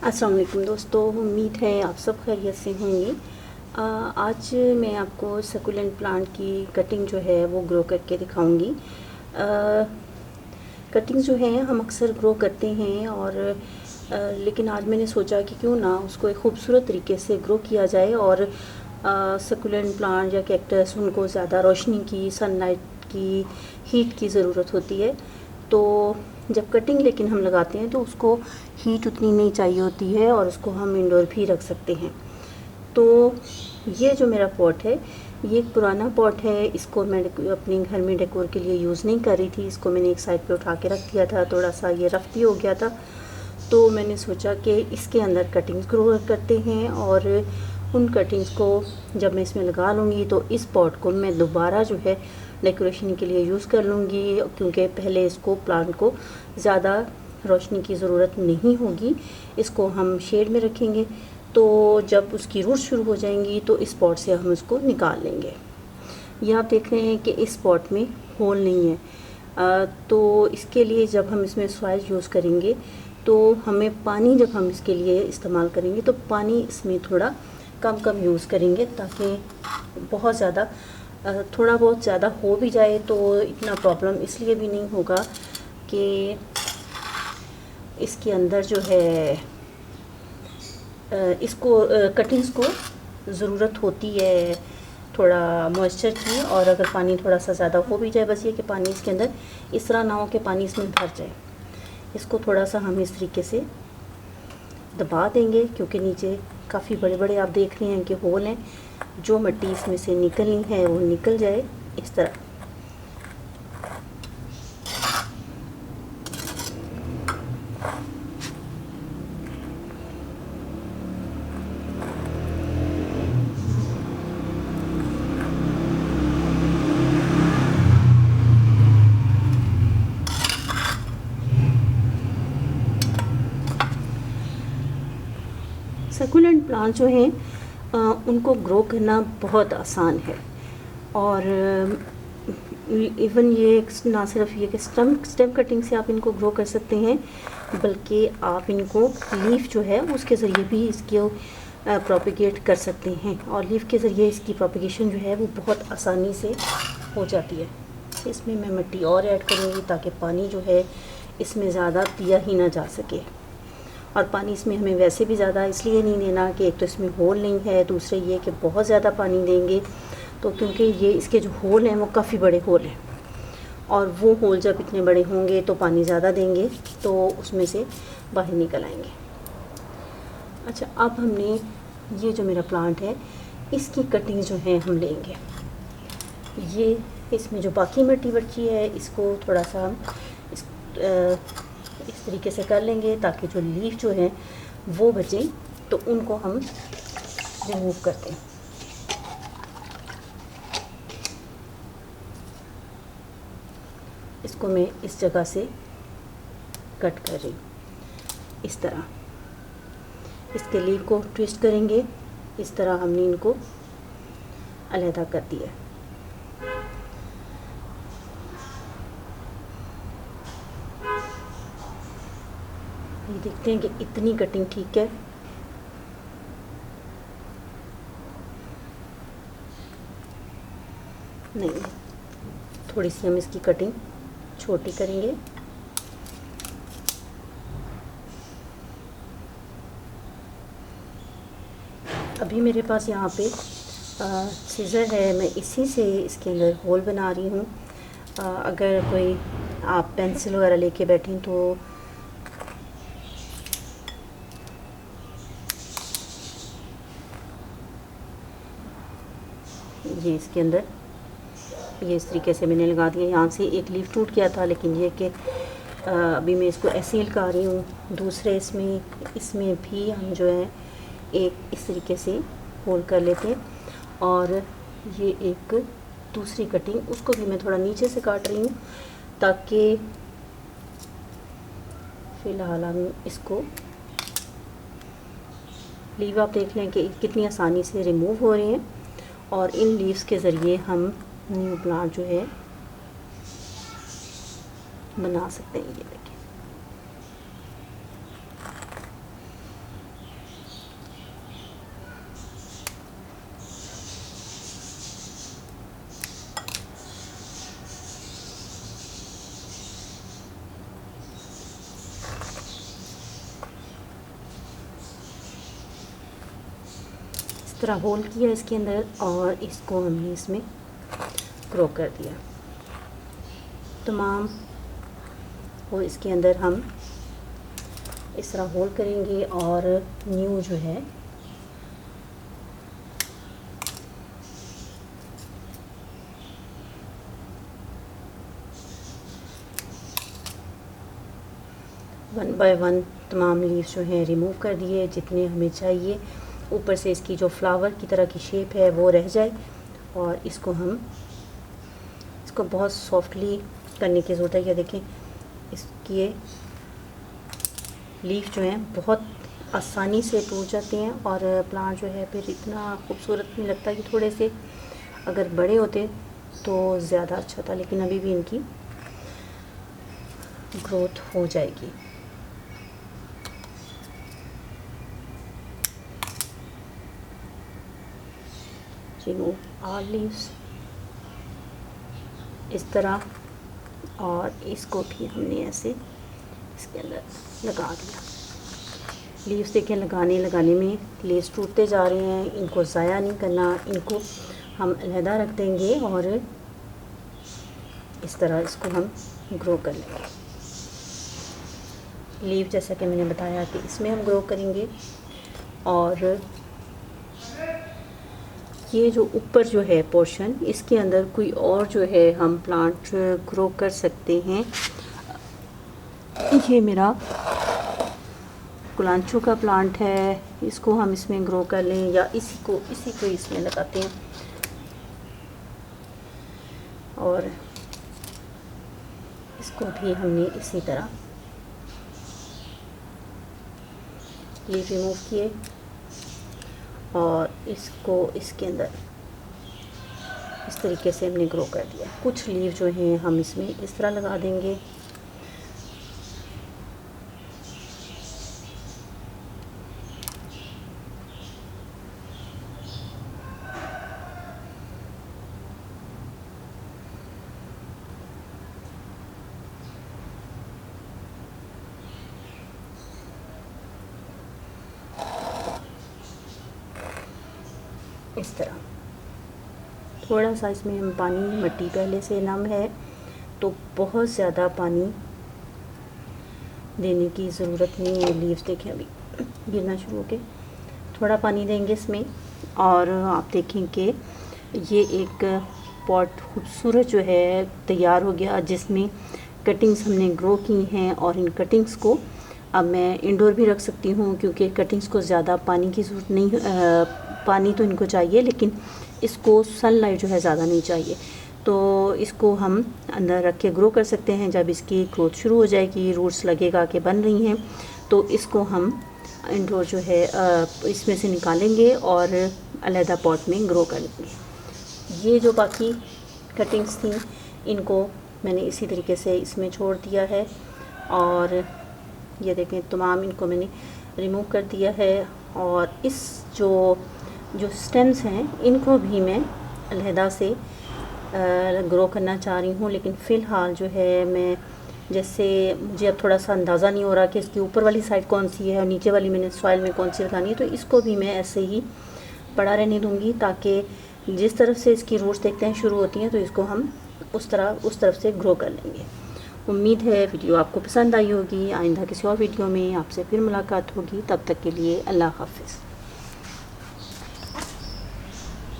अस्सलाम वालेकुम दोस्तों, उम्मीद है आप सब खैरियत से होंगे। आज मैं आपको सकुलेंट प्लांट की कटिंग जो है वो ग्रो करके दिखाऊंगी। कटिंग जो है हम अक्सर ग्रो करते हैं और लेकिन आज मैंने सोचा कि क्यों ना उसको एक ख़ूबसूरत तरीके से ग्रो किया जाए। और सकुलेंट प्लांट या कैक्टस उनको ज़्यादा रोशनी की, सनलाइट की, हीट की ज़रूरत होती है। तो जब कटिंग लेकिन हम लगाते हैं तो उसको हीट उतनी नहीं चाहिए होती है और उसको हम इंडोर भी रख सकते हैं। तो ये जो मेरा पॉट है ये एक पुराना पॉट है। इसको मैं अपने घर में डेकोर के लिए यूज़ नहीं कर रही थी। इसको मैंने एक साइड पे उठा के रख दिया था, थोड़ा सा ये रफ भी हो गया था। तो मैंने सोचा कि इसके अंदर कटिंग्स ग्रो करते हैं और उन कटिंग्स को जब मैं इसमें लगा लूँगी तो इस पॉट को मैं दोबारा जो है डेकोरेशन के लिए यूज़ कर लूँगी, क्योंकि पहले इसको प्लांट को ज़्यादा रोशनी की ज़रूरत नहीं होगी। इसको हम शेड में रखेंगे तो जब उसकी रूट शुरू हो जाएंगी तो इस पॉट से हम उसको निकाल लेंगे। ये आप देख रहे हैं कि इस पॉट में होल नहीं है। तो इसके लिए जब हम इसमें सॉइल यूज़ करेंगे तो हमें पानी, जब हम इसके लिए इस्तेमाल करेंगे तो पानी इसमें थोड़ा कम यूज़ करेंगे, ताकि बहुत ज़्यादा थोड़ा बहुत ज़्यादा हो भी जाए तो इतना प्रॉब्लम इसलिए भी नहीं होगा कि इसके अंदर जो है इसको कटिंग्स को ज़रूरत होती है थोड़ा मॉइस्चर की। और अगर पानी थोड़ा सा ज़्यादा हो भी जाए, बस ये कि पानी इसके अंदर इस तरह ना हो कि पानी इसमें भर जाए। इसको थोड़ा सा हम इस तरीके से दबा देंगे, क्योंकि नीचे काफ़ी बड़े बड़े आप देख रहे हैं कि होल हैं। जो मिट्टी इसमें से निकलनी है वो निकल जाए इस तरह। सकुलेंट प्लांट जो हैं उनको ग्रो करना बहुत आसान है। और इवन ये ना सिर्फ ये कि स्टेम कटिंग से आप इनको ग्रो कर सकते हैं, बल्कि आप इनको लीफ जो है उसके ज़रिए भी इसको प्रोपिगेट कर सकते हैं। और लीफ के ज़रिए इसकी प्रोपिगेशन जो है वो बहुत आसानी से हो जाती है। इसमें मैं मिट्टी और ऐड करूँगी ताकि पानी जो है इसमें ज़्यादा दिया ही ना जा सके। और पानी इसमें हमें वैसे भी ज़्यादा इसलिए नहीं देना कि एक तो इसमें होल नहीं है, दूसरे ये कि बहुत ज़्यादा पानी देंगे तो क्योंकि ये इसके जो होल हैं वो काफ़ी बड़े होल हैं, और वो होल जब इतने बड़े होंगे तो पानी ज़्यादा देंगे तो उसमें से बाहर निकल आएंगे। अच्छा, अब हमने ये जो मेरा प्लांट है इसकी कटिंग जो है हम लेंगे। ये इसमें जो बाकी मिट्टी बची है इसको थोड़ा सा हम इस तरीके से कर लेंगे ताकि जो लीफ जो है वो बचें, तो उनको हम रिमूव करते हैं। इसको मैं इस जगह से कट कर रही हूँ इस तरह। इसके लीफ को ट्विस्ट करेंगे, इस तरह हमने इनको अलहदा कर दिया। ये देखते हैं कि इतनी कटिंग ठीक है। नहीं, थोड़ी सी हम इसकी कटिंग छोटी करेंगे। अभी मेरे पास यहाँ पे सीज़र है, मैं इसी से इसके अंदर होल बना रही हूँ। अगर कोई आप पेंसिल वगैरह लेके बैठें तो ये इसके अंदर ये इस तरीके से मैंने लगा दिया। यहाँ से एक लीफ टूट गया था, लेकिन ये कि अभी मैं इसको ऐसे ही लगा रही हूँ। दूसरे इसमें भी हम जो है एक इस तरीके से होल कर लेते हैं। और ये एक दूसरी कटिंग, उसको भी मैं थोड़ा नीचे से काट रही हूँ ताकि फ़िलहाल हम इसको लीव आप देख लें कि कितनी आसानी से रिमूव हो रहे हैं। और इन लीव्स के ज़रिए हम न्यू प्लांट जो है बना सकते हैं। ये देखिए, तरह होल किया इसके अंदर और इसको हमने इसमें ग्रो कर दिया। तमाम वो इसके अंदर हम इस तरह होल करेंगे और न्यू जो है वन बाय वन तमाम लीव्स जो हैं रिमूव कर दिए जितने हमें चाहिए। ऊपर से इसकी जो फ्लावर की तरह की शेप है वो रह जाए और इसको बहुत सॉफ्टली करने की ज़रूरत है। ये देखें इसकी ये लीफ जो हैं बहुत आसानी से टूट जाते हैं और प्लांट जो है फिर इतना खूबसूरत नहीं लगता। कि थोड़े से अगर बड़े होते तो ज़्यादा अच्छा था, लेकिन अभी भी इनकी ग्रोथ हो जाएगी। रिमूव ऑल लीव्स इस तरह, और इसको भी हमने ऐसे इसके अंदर लगा दिया। लीव्स देखें लगाने में लीव्स टूटते जा रहे हैं, इनको ज़ाया नहीं करना, इनको हम अलहदा रख देंगे और इस तरह इसको हम ग्रो कर लेंगे। लीव जैसा कि मैंने बताया कि इसमें हम ग्रो करेंगे और ये जो ऊपर जो है पोर्शन इसके अंदर कोई और जो है हम प्लांट ग्रो कर सकते हैं। ये मेरा कुलांचो का प्लांट है, इसको हम इसमें ग्रो कर लें या इसी को इसमें लगाते हैं और इसको भी हमने इसी तरह लीव रिमूव किए और इसको इसके अंदर इस तरीके से हमने ग्रो कर दिया। कुछ लीव जो हैं हम इसमें इस तरह लगा देंगे इस तरह। थोड़ा सा इसमें हम पानी, मिट्टी पहले से नम है तो बहुत ज़्यादा पानी देने की ज़रूरत नहीं है। लीव्स देखें अभी गिरना शुरू हो गए, थोड़ा पानी देंगे इसमें और आप देखें कि ये एक पॉट खूबसूरत जो है तैयार हो गया जिसमें कटिंग्स हमने ग्रो की हैं और इन कटिंग्स को अब मैं इंडोर भी रख सकती हूँ क्योंकि कटिंग्स को ज़्यादा पानी की ज़रूरत नहीं। पानी तो इनको चाहिए लेकिन इसको सनलाइट जो है ज़्यादा नहीं चाहिए, तो इसको हम अंदर रख के ग्रो कर सकते हैं। जब इसकी ग्रोथ शुरू हो जाएगी, रूट्स लगेगा कि बन रही हैं, तो इसको हम इंडोर जो है इसमें से निकालेंगे और अलहदा पॉट में ग्रो कर लेंगे। ये जो बाकी कटिंग्स थी इनको मैंने इसी तरीके से इसमें छोड़ दिया है और ये देखें तमाम इनको मैंने रिमूव कर दिया है और इस जो स्टेम्स हैं इनको भी मैं अलहदा से ग्रो करना चाह रही हूँ। लेकिन फ़िलहाल जो है मैं जैसे मुझे अब थोड़ा सा अंदाज़ा नहीं हो रहा कि इसकी ऊपर वाली साइड कौन सी है और नीचे वाली मैंने सॉइल में कौन सी लगानी है, तो इसको भी मैं ऐसे ही पड़ा रहने दूँगी ताकि जिस तरफ से इसकी रूट्स देखते हैं शुरू होती हैं तो इसको हम उस तरफ से ग्रो कर लेंगे। उम्मीद है वीडियो आपको पसंद आई होगी। आइंदा किसी और वीडियो में आपसे फिर मुलाकात होगी, तब तक के लिए अल्लाह हाफ़िज़।